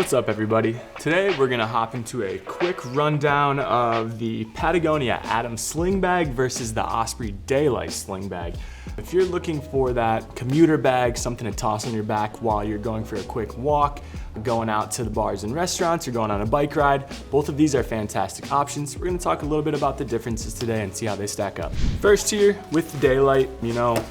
What's up, everybody? Today we're gonna hop into a quick rundown of the Patagonia Atom sling bag versus the Osprey Daylite sling bag. If you're looking for that commuter bag, something to toss on your back while you're going for a quick walk, going out to the bars and restaurants, or going on a bike ride, both of these are fantastic options. We're gonna talk a little bit about the differences today and see how they stack up. First here with the Daylite,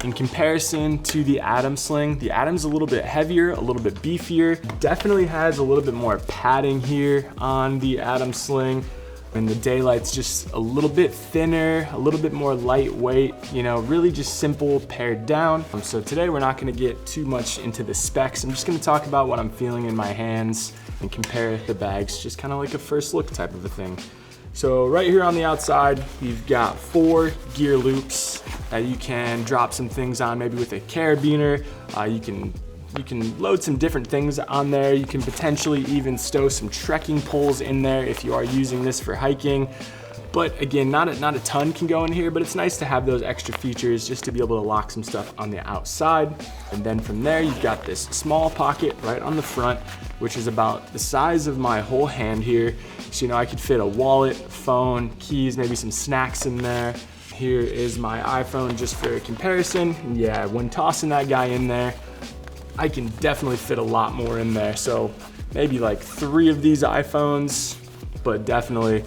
in comparison to the Atom sling, the Atom's a little bit heavier, a little bit beefier, definitely has a little bit more padding here on the Atom sling, and the Daylite's just a little bit thinner, a little bit more lightweight, really just simple, pared down. So today we're not gonna get too much into the specs. I'm just gonna talk about what I'm feeling in my hands and compare the bags, just kind of like a first look type of a thing. So right here on the outside, you've got 4 gear loops that you can drop some things on, maybe with a carabiner. You can load some different things on there. You can potentially even stow some trekking poles in there if you are using this for hiking. But again, not a ton can go in here, but it's nice to have those extra features just to be able to lock some stuff on the outside. And then from there, you've got this small pocket right on the front, which is about the size of my whole hand here. So, I could fit a wallet, phone, keys, maybe some snacks in there. Here is my iPhone just for comparison. And yeah, when tossing that guy in there, I can definitely fit a lot more in there. So maybe like 3 of these iPhones, but definitely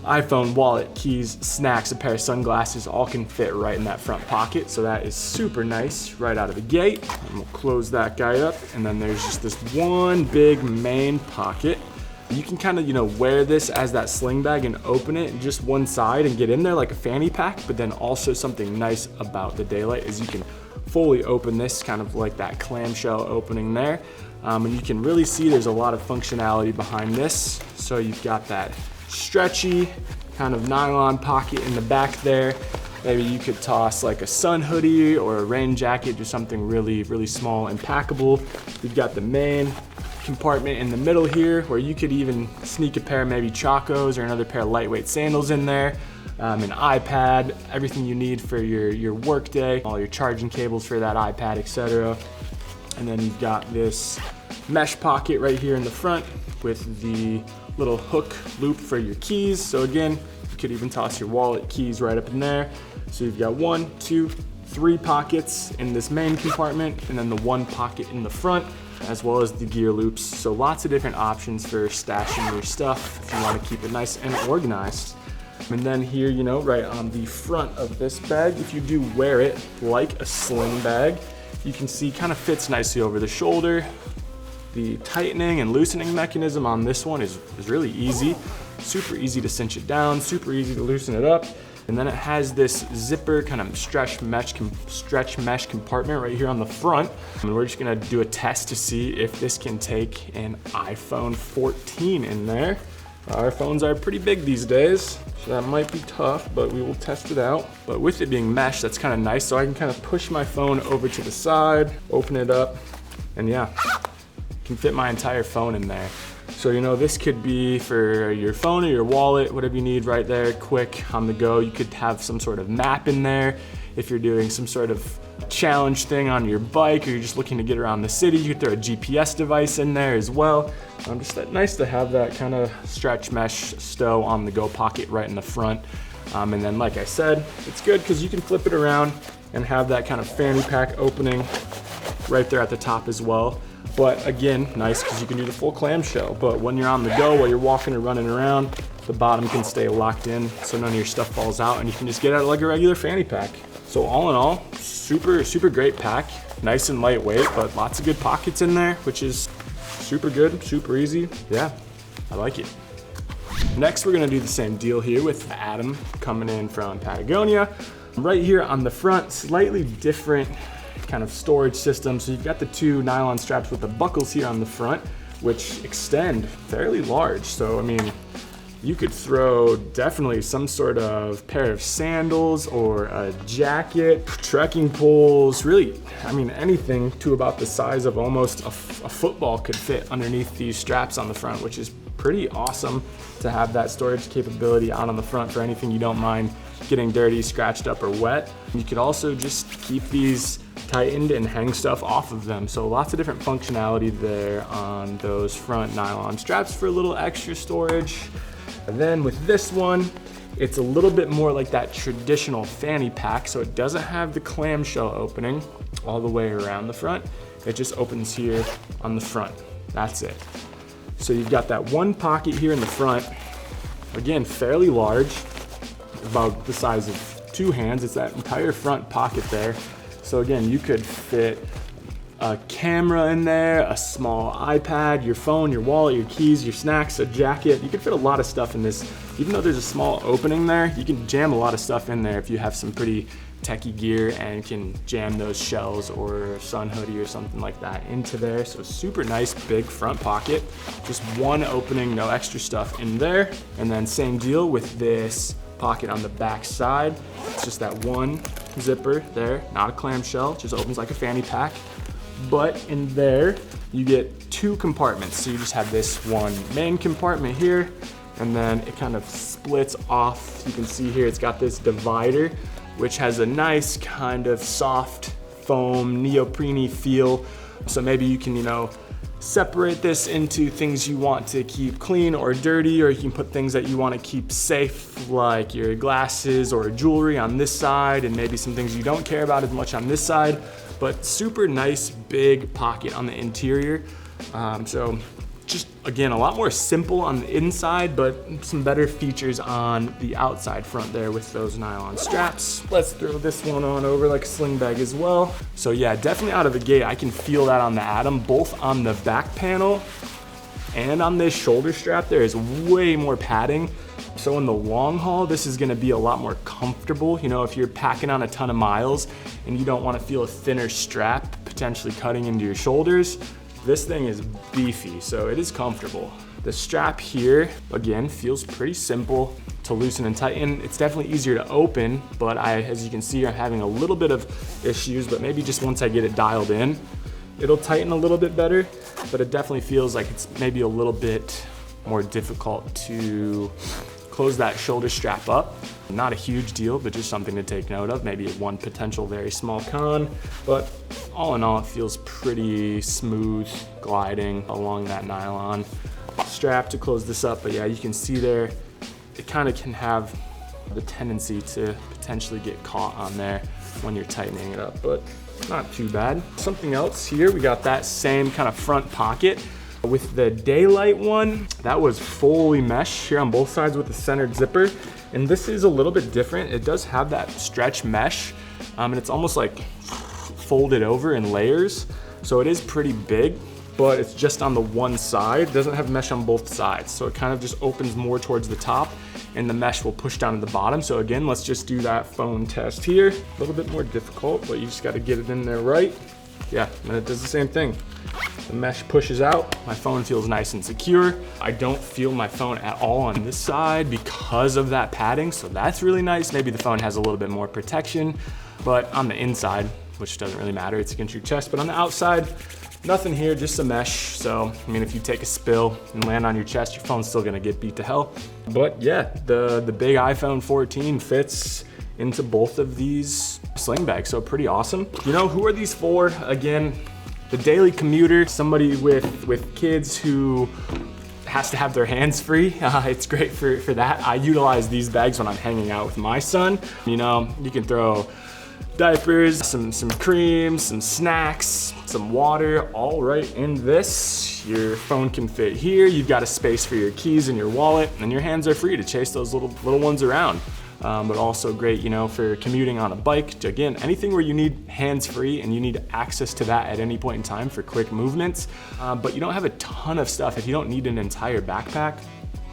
iPhone, wallet, keys, snacks, a pair of sunglasses, all can fit right in that front pocket. So that is super nice right out of the gate. And we'll close that guy up. And then there's just this one big main pocket. You can kind of, wear this as that sling bag and open it just one side and get in there like a fanny pack. But then also something nice about the Daylite is you can fully open this, kind of like that clamshell opening there. And you can really see there's a lot of functionality behind this. So you've got that stretchy kind of nylon pocket in the back there. Maybe you could toss like a sun hoodie or a rain jacket, just something really, really small and packable. You've got the main compartment in the middle here where you could even sneak a pair of maybe Chacos or another pair of lightweight sandals in there, an iPad, everything you need for your work day, all your charging cables for that iPad, etc. And then you've got this mesh pocket right here in the front with the little hook loop for your keys. So again, you could even toss your wallet, keys right up in there. So you've got 1, 2, 3 pockets in this main compartment, and then the 1 pocket in the front, as well as the gear loops. So lots of different options for stashing your stuff if you want to keep it nice and organized. And then here, right on the front of this bag, if you do wear it like a sling bag, you can see kind of fits nicely over the shoulder. The tightening and loosening mechanism on this one is really easy. Super easy to cinch it down, super easy to loosen it up. And then it has this zipper kind of stretch mesh compartment right here on the front. And we're just gonna do a test to see if this can take an iPhone 14 in there. Our phones are pretty big these days, so that might be tough, but we will test it out. But with it being mesh, that's kind of nice. So I can kind of push my phone over to the side, open it up, and yeah, can fit my entire phone in there. So this could be for your phone or your wallet, whatever you need right there, quick, on the go. You could have some sort of map in there. If you're doing some sort of challenge thing on your bike, or you're just looking to get around the city, you could throw a GPS device in there as well. Just nice to have that kind of stretch mesh stow on the go pocket right in the front. And then like I said, it's good because you can flip it around and have that kind of fanny pack opening right there at the top as well. But again, nice because you can do the full clamshell. But when you're on the go, while you're walking or running around, the bottom can stay locked in so none of your stuff falls out, and you can just get out like a regular fanny pack. So all in all, super, super great pack. Nice and lightweight, but lots of good pockets in there, which is super good, super easy. Yeah, I like it. Next, we're gonna do the same deal here with the Atom coming in from Patagonia. Right here on the front, slightly different kind of storage system. So you've got the 2 nylon straps with the buckles here on the front, which extend fairly large. So, you could throw definitely some sort of pair of sandals or a jacket, trekking poles, really, anything to about the size of almost a football could fit underneath these straps on the front, which is pretty awesome to have that storage capability out on the front for anything you don't mind getting dirty, scratched up, or wet. You could also just keep these tightened and hang stuff off of them. So lots of different functionality there on those front nylon straps for a little extra storage. And then with this one, it's a little bit more like that traditional fanny pack, so it doesn't have the clamshell opening all the way around the front. It just opens here on the front. That's it. So you've got that one pocket here in the front. Again, fairly large, about the size of 2 hands. It's that entire front pocket there. So again, you could fit a camera in there, a small iPad, your phone, your wallet, your keys, your snacks, a jacket. You could fit a lot of stuff in this. Even though there's a small opening there, you can jam a lot of stuff in there if you have some pretty techie gear and can jam those shells or sun hoodie or something like that into there. So super nice big front pocket. Just one opening, no extra stuff in there. And then same deal with this pocket on the back side. It's just that one zipper there, not a clamshell, just opens like a fanny pack. But in there, you get 2 compartments. So you just have this one main compartment here, and then it kind of splits off. You can see here, it's got this divider, which has a nice kind of soft foam, neoprene feel. So maybe you can, separate this into things you want to keep clean or dirty, or you can put things that you want to keep safe, like your glasses or jewelry on this side, and maybe some things you don't care about as much on this side. But super nice big pocket on the interior. So just again, a lot more simple on the inside, but some better features on the outside front there with those nylon straps. Let's throw this one on over like a sling bag as well. So yeah, definitely out of the gate, I can feel that on the Atom, both on the back panel and on this shoulder strap. There is way more padding. So in the long haul, this is gonna be a lot more comfortable. If you're packing on a ton of miles and you don't wanna feel a thinner strap potentially cutting into your shoulders, this thing is beefy, so it is comfortable. The strap here, again, feels pretty simple to loosen and tighten. It's definitely easier to open, but as you can see, I'm having a little bit of issues, but maybe just once I get it dialed in, it'll tighten a little bit better, but it definitely feels like it's maybe a little bit more difficult to close that shoulder strap up. Not a huge deal, but just something to take note of. Maybe one potential very small con, but all in all, it feels pretty smooth gliding along that nylon strap to close this up. But yeah, you can see there, it kind of can have the tendency to potentially get caught on there when you're tightening it up, but not too bad. Something else here, we got that same kind of front pocket. With the Daylite one, that was fully mesh here on both sides with the centered zipper. And this is a little bit different. It does have that stretch mesh, and it's almost like folded over in layers. So it is pretty big, but it's just on the one side. It doesn't have mesh on both sides. So it kind of just opens more towards the top, and the mesh will push down to the bottom. So again, let's just do that phone test here. A little bit more difficult, but you just gotta get it in there right. Yeah, and it does the same thing. The mesh pushes out, my phone feels nice and secure. I don't feel my phone at all on this side because of that padding, so that's really nice. Maybe the phone has a little bit more protection, but on the inside, which doesn't really matter, it's against your chest, but on the outside, nothing here, just a mesh. So, I mean, if you take a spill and land on your chest, your phone's still gonna get beat to hell. But yeah, the big iPhone 14 fits into both of these sling bags, so pretty awesome. Who are these for? Again, the daily commuter, somebody with kids who has to have their hands free. It's great for that. I utilize these bags when I'm hanging out with my son. You can throw diapers, some cream, some snacks, some water, all right in this. Your phone can fit here. You've got a space for your keys and your wallet, and your hands are free to chase those little ones around. But also great, for commuting on a bike. Again, anything where you need hands-free and you need access to that at any point in time for quick movements, but you don't have a ton of stuff. If you don't need an entire backpack,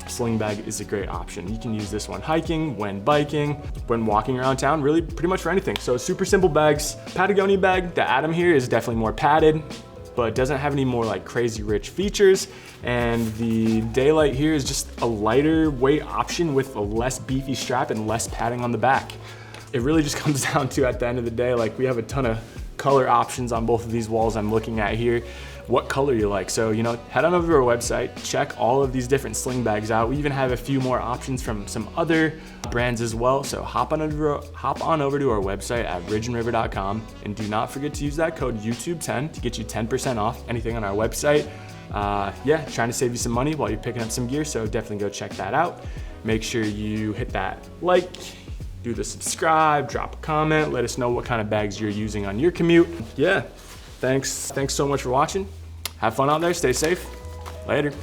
sling bag is a great option. You can use this when hiking, when biking, when walking around town, really pretty much for anything. So super simple bags. Patagonia bag, the Atom here is definitely more padded, but doesn't have any more like crazy rich features. And the Daylite here is just a lighter weight option with a less beefy strap and less padding on the back. It really just comes down to, at the end of the day, like we have a ton of color options on both of these walls I'm looking at here, what color you like. So, you know, head on over to our website, check all of these different sling bags out. We even have a few more options from some other brands as well. So hop on over to our website at ridgeandriver.com, and do not forget to use that code YouTube10 to get you 10% off anything on our website. Yeah, trying to save you some money while you're picking up some gear, so definitely go check that out. Make sure you hit that like, do the subscribe, drop a comment, let us know what kind of bags you're using on your commute. Yeah, thanks so much for watching. Have fun out there, stay safe. Later.